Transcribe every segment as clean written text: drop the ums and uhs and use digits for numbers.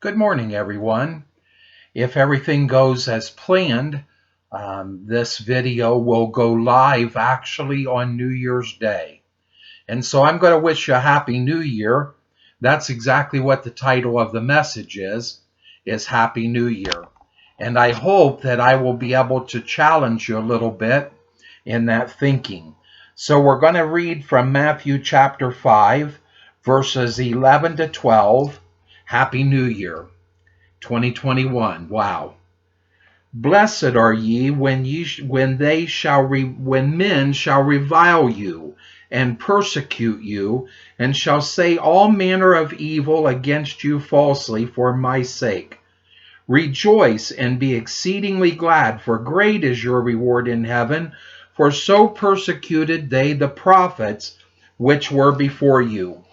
Good morning, everyone. If everything goes as planned, this video will go live actually on New Year's Day. And so I'm going to wish you a Happy New Year. That's exactly what the title of the message is Happy New Year. And I hope that I will be able to challenge you a little bit in that thinking. So we're going to read from Matthew chapter 5, verses 11 to 12. Happy New Year. 2021. Wow. Blessed are ye when men shall revile you and persecute you, and shall say all manner of evil against you falsely for my sake. Rejoice and be exceedingly glad, for great is your reward in heaven, for so persecuted they the prophets which were before you.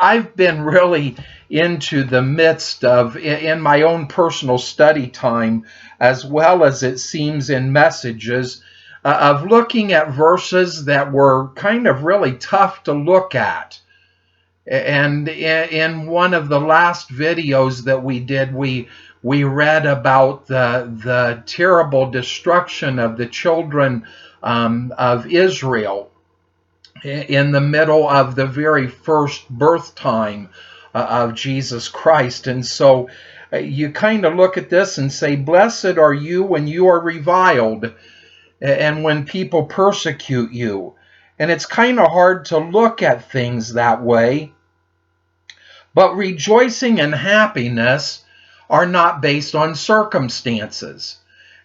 I've been really into the midst of, in my own personal study time, as well as it seems in messages, of looking at verses that were kind of really tough to look at. And in one of the last videos that we did, we read about the terrible destruction of the children of Israel in the middle of the very first birth time of Jesus Christ. And so you kind of look at this and say, blessed are you when you are reviled and when people persecute you. And it's kind of hard to look at things that way. But rejoicing and happiness are not based on circumstances.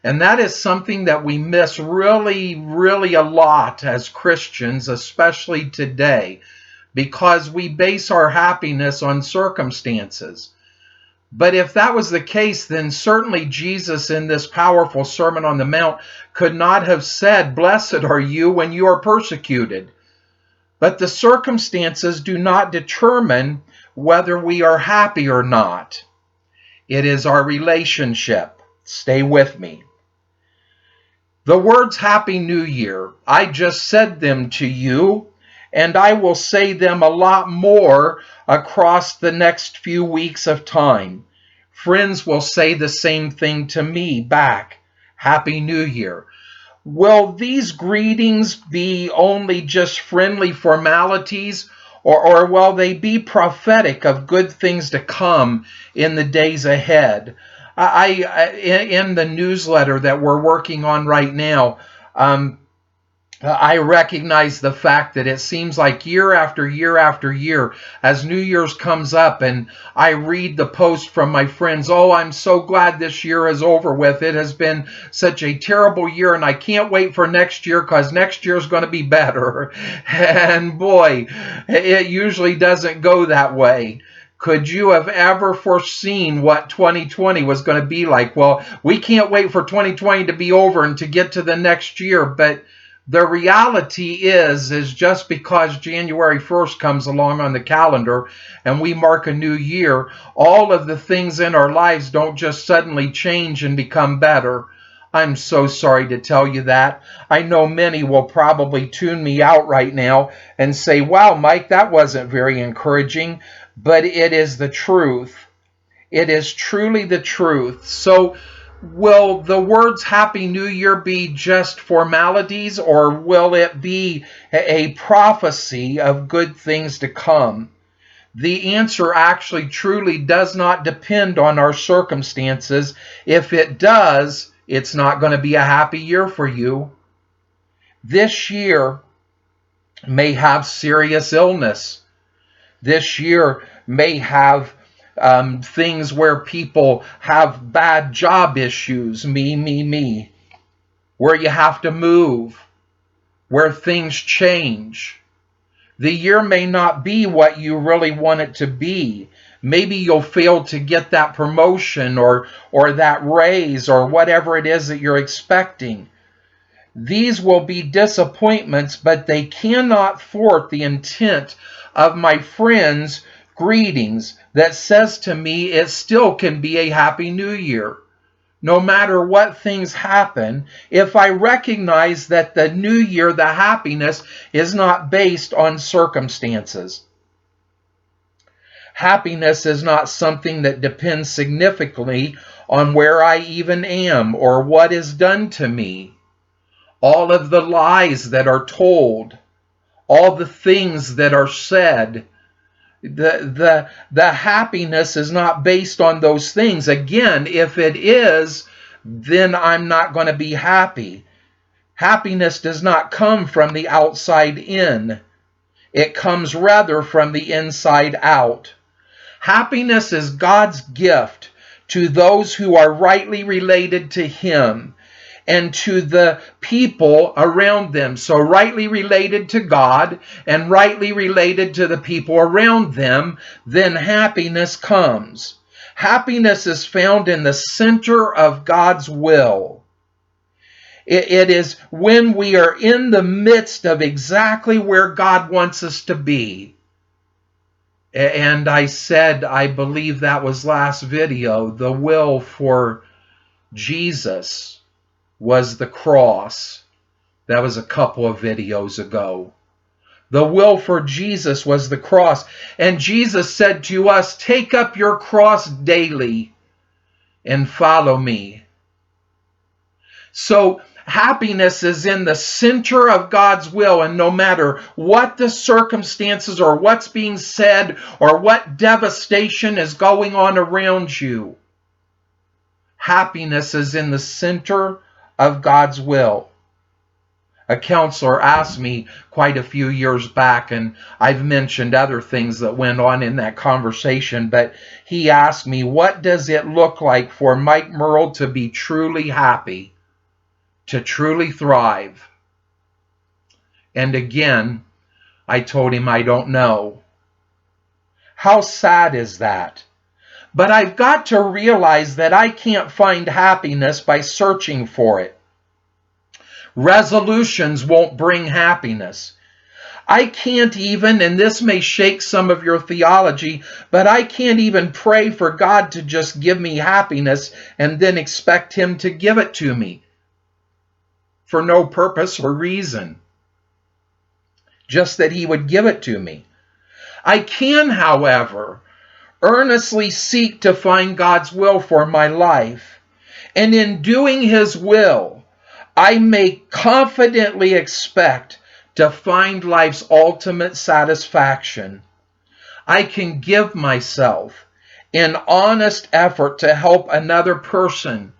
And that is something that we miss really, really a lot as Christians, especially today, because we base our happiness on circumstances. But if that was the case, then certainly Jesus in this powerful Sermon on the Mount could not have said, blessed are you when you are persecuted. But the circumstances do not determine whether we are happy or not. It is our relationship. Stay with me. The words Happy New Year, I just said them to you, and I will say them a lot more across the next few weeks of time. Friends will say the same thing to me back. Happy New Year. Will these greetings be only just friendly formalities, or will they be prophetic of good things to come in the days ahead? In the newsletter that we're working on right now, I recognize the fact that it seems like year after year after year, as New Year's comes up and I read the post from my friends, oh, I'm so glad this year is over with. It has been such a terrible year and I can't wait for next year because next year is going to be better. And boy, it usually doesn't go that way. Could you have ever foreseen what 2020 was going to be like? Well, we can't wait for 2020 to be over and to get to the next year, but the reality is just because January 1st comes along on the calendar and we mark a new year, all of the things in our lives don't just suddenly change and become better. I'm so sorry to tell you that. I know many will probably tune me out right now and say, wow, Mike, that wasn't very encouraging, but it is the truth. It is truly the truth. So, will the words Happy New Year be just formalities, or will it be a prophecy of good things to come? The answer actually truly does not depend on our circumstances. If it does, it's not going to be a happy year for you. This year may have serious illness. This year may have things where people have bad job issues, me, where you have to move, where things change. The year may not be what you really want it to be. Maybe you'll fail to get that promotion or that raise or whatever it is that you're expecting. These will be disappointments, but they cannot thwart the intent of my friends' greetings that says to me it still can be a Happy New Year. No matter what things happen, if I recognize that the new year, the happiness, is not based on circumstances. Happiness is not something that depends significantly on where I even am or what is done to me. All of the lies that are told, all the things that are said, the happiness is not based on those things. Again, if it is, then I'm not going to be happy. Happiness does not come from the outside in. It comes rather from the inside out. Happiness is God's gift to those who are rightly related to Him and to the people around them. So rightly related to God and rightly related to the people around them, then happiness comes. Happiness is found in the center of God's will. It is when we are in the midst of exactly where God wants us to be. And I said, I believe that was last video, the will for Jesus was the cross. That was a couple of videos ago. The will for Jesus was the cross. And Jesus said to us, take up your cross daily and follow me. So happiness is in the center of God's will, and no matter what the circumstances or what's being said or what devastation is going on around you, happiness is in the center of God's will. A counselor asked me quite a few years back, and I've mentioned other things that went on in that conversation, but he asked me, what does it look like for Mike Merle to be truly happy, to truly thrive? And again, I told him I don't know. How sad is that? But I've got to realize that I can't find happiness by searching for it. Resolutions won't bring happiness. I can't even, and this may shake some of your theology, but I can't even pray for God to just give me happiness and then expect Him to give it to me for no purpose or reason. Just that He would give it to me. I can, however, earnestly seek to find God's will for my life. And in doing His will, I may confidently expect to find life's ultimate satisfaction. I can give myself in honest effort to help another person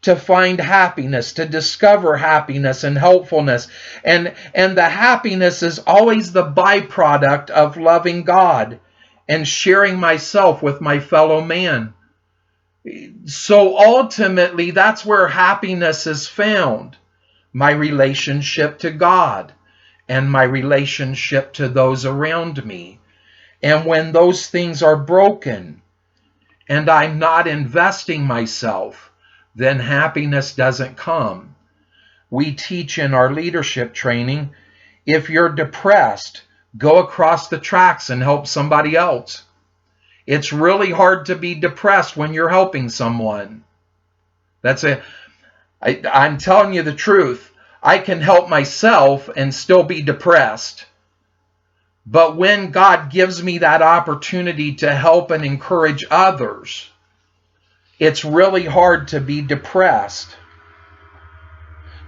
to find happiness, to discover happiness and helpfulness. And the happiness is always the byproduct of loving God and sharing myself with my fellow man. So ultimately, that's where happiness is found. My relationship to God and my relationship to those around me. And when those things are broken and I'm not investing myself, then happiness doesn't come. We teach in our leadership training, if you're depressed, go across the tracks and help somebody else. It's really hard to be depressed when you're helping someone. I'm telling you the truth. I can help myself and still be depressed. But when God gives me that opportunity to help and encourage others, it's really hard to be depressed.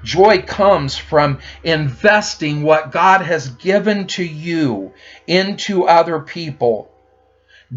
Joy comes from investing what God has given to you into other people.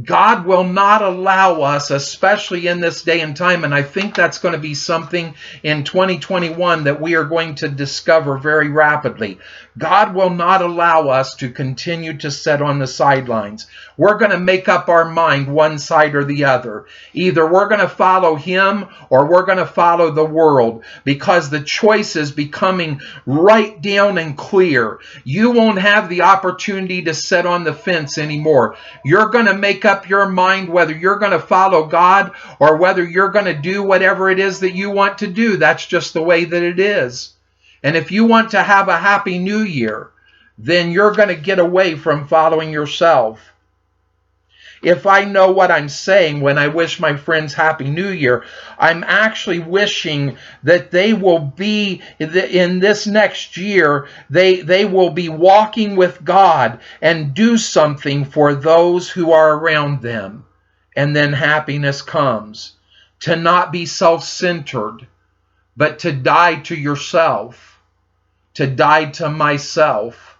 God will not allow us, especially in this day and time, and I think that's going to be something in 2021 that we are going to discover very rapidly. God will not allow us to continue to sit on the sidelines. We're going to make up our mind one side or the other. Either we're going to follow Him or we're going to follow the world, because the choice is becoming right down and clear. You won't have the opportunity to sit on the fence anymore. You're going to make up your mind whether you're going to follow God or whether you're going to do whatever it is that you want to do. That's just the way that it is. And if you want to have a happy new year, then you're going to get away from following yourself. If I know what I'm saying when I wish my friends Happy New Year, I'm actually wishing that they will be, in this next year, they will be walking with God and do something for those who are around them. And then happiness comes. To not be self-centered, but to die to yourself, to die to myself.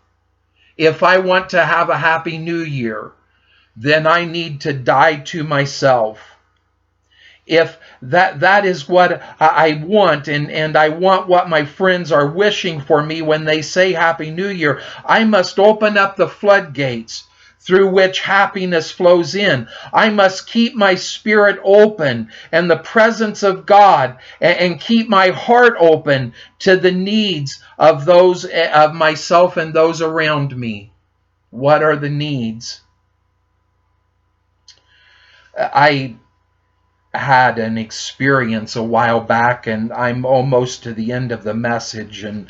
If I want to have a Happy New Year, then I need to die to myself. If that is what I want, and I want what my friends are wishing for me when they say Happy New Year, I must open up the floodgates through which happiness flows in. I must keep my spirit open and the presence of God, and keep my heart open to the needs of those, of myself and those around me. What are the needs? I had an experience a while back, and I'm almost to the end of the message, and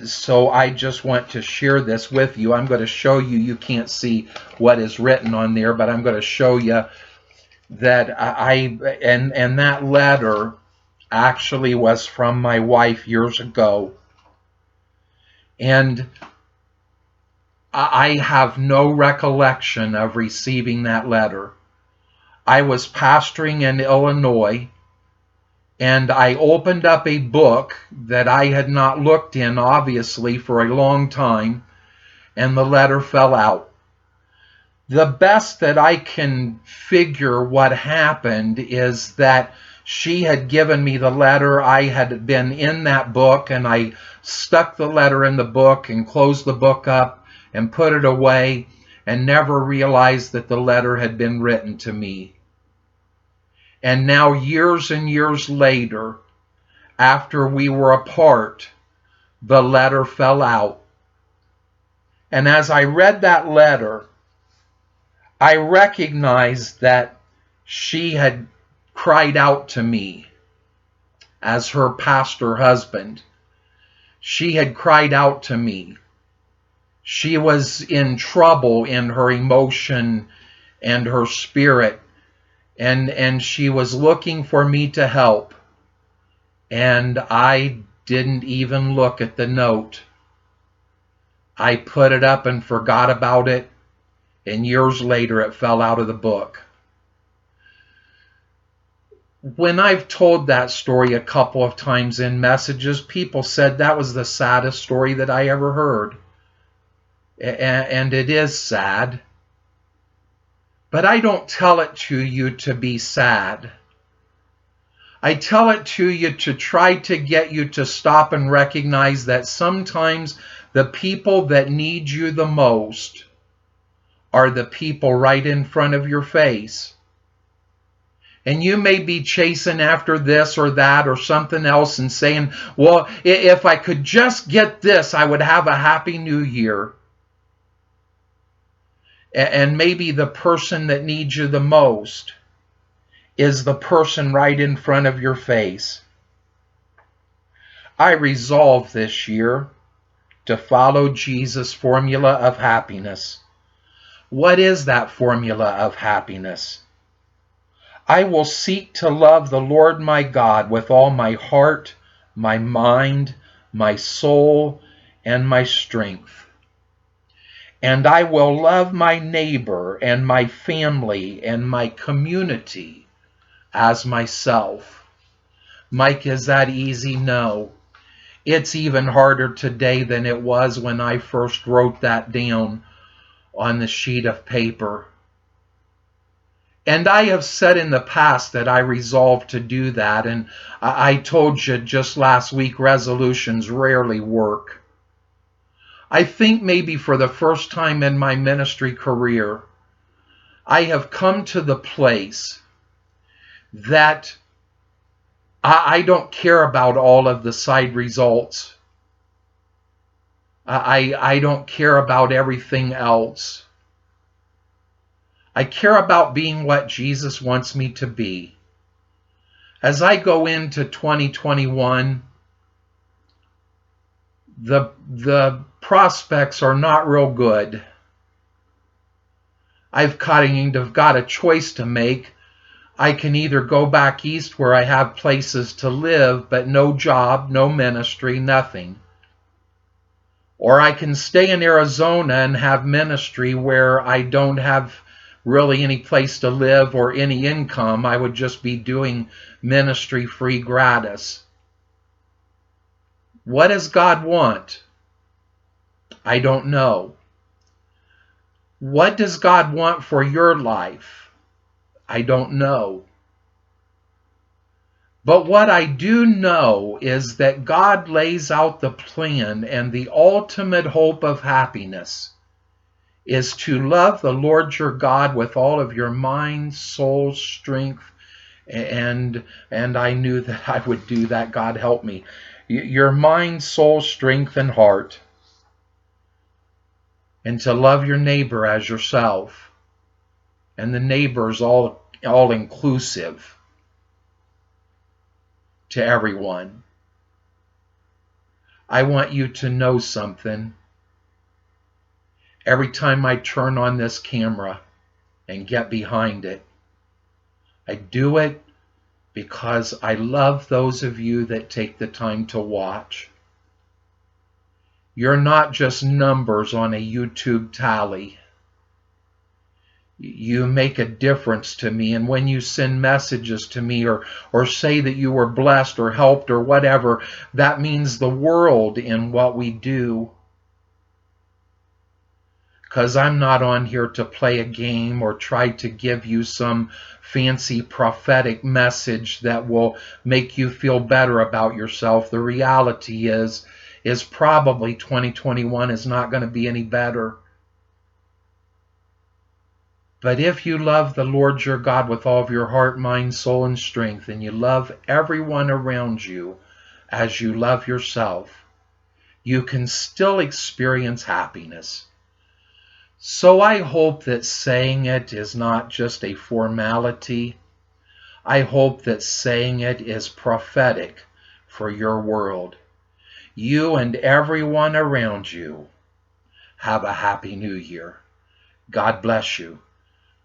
so I just want to share this with you. I'm going to show you, you can't see what is written on there, but I'm going to show you that and that letter actually was from my wife years ago. And I have no recollection of receiving that letter. I was pastoring in Illinois, and I opened up a book that I had not looked in, obviously, for a long time, and the letter fell out. The best that I can figure what happened is that she had given me the letter. I had been in that book, and I stuck the letter in the book and closed the book up and put it away, and never realized that the letter had been written to me. And now, years and years later, after we were apart, the letter fell out. And as I read that letter, I recognized that she had cried out to me as her pastor husband. She had cried out to me. She was in trouble in her emotion and her spirit, and she was looking for me to help. And I didn't even look at the note. I put it up and forgot about it, and years later it fell out of the book. When I've told that story a couple of times in messages, people said that was the saddest story that I ever heard. And it is sad. But I don't tell it to you to be sad. I tell it to you to try to get you to stop and recognize that sometimes the people that need you the most are the people right in front of your face. And you may be chasing after this or that or something else and saying, well, if I could just get this, I would have a Happy New Year. And maybe the person that needs you the most is the person right in front of your face. I resolved this year to follow Jesus' formula of happiness. What is that formula of happiness? I will seek to love the Lord my God with all my heart, my mind, my soul, and my strength. And I will love my neighbor and my family and my community as myself. Mike, is that easy? No. It's even harder today than it was when I first wrote that down on the sheet of paper. And I have said in the past that I resolved to do that, and I told you just last week, resolutions rarely work. I think maybe for the first time in my ministry career, I have come to the place that I don't care about all of the side results. I don't care about everything else. I care about being what Jesus wants me to be. As I go into 2021, the prospects are not real good. I've kind of got a choice to make. I can either go back east where I have places to live, but no job, no ministry, nothing. Or I can stay in Arizona and have ministry where I don't have really any place to live or any income. I would just be doing ministry free gratis. What does God want? I don't know. What does God want for your life? I don't know. But what I do know is that God lays out the plan, and the ultimate hope of happiness is to love the Lord your God with all of your mind, soul, strength, and I knew that I would do that. God help me. Your mind, soul, strength, and heart. And to love your neighbor as yourself. And the neighbor is all inclusive to everyone. I want you to know something. Every time I turn on this camera and get behind it, I do it because I love those of you that take the time to watch. You're not just numbers on a YouTube tally. You make a difference to me, and when you send messages to me or say that you were blessed or helped or whatever, that means the world in what we do. Because I'm not on here to play a game or try to give you some fancy prophetic message that will make you feel better about yourself. The reality is probably 2021 is not going to be any better. But if you love the Lord your God with all of your heart, mind, soul, and strength, and you love everyone around you as you love yourself, you can still experience happiness. So I hope that saying it is not just a formality. I hope that saying it is prophetic for your world. You and everyone around you have a happy new year. God bless you.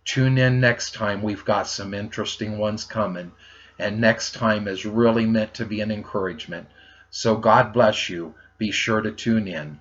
Tune in next time. We've got some interesting ones coming. And next time is really meant to be an encouragement. So God bless you. Be sure to tune in.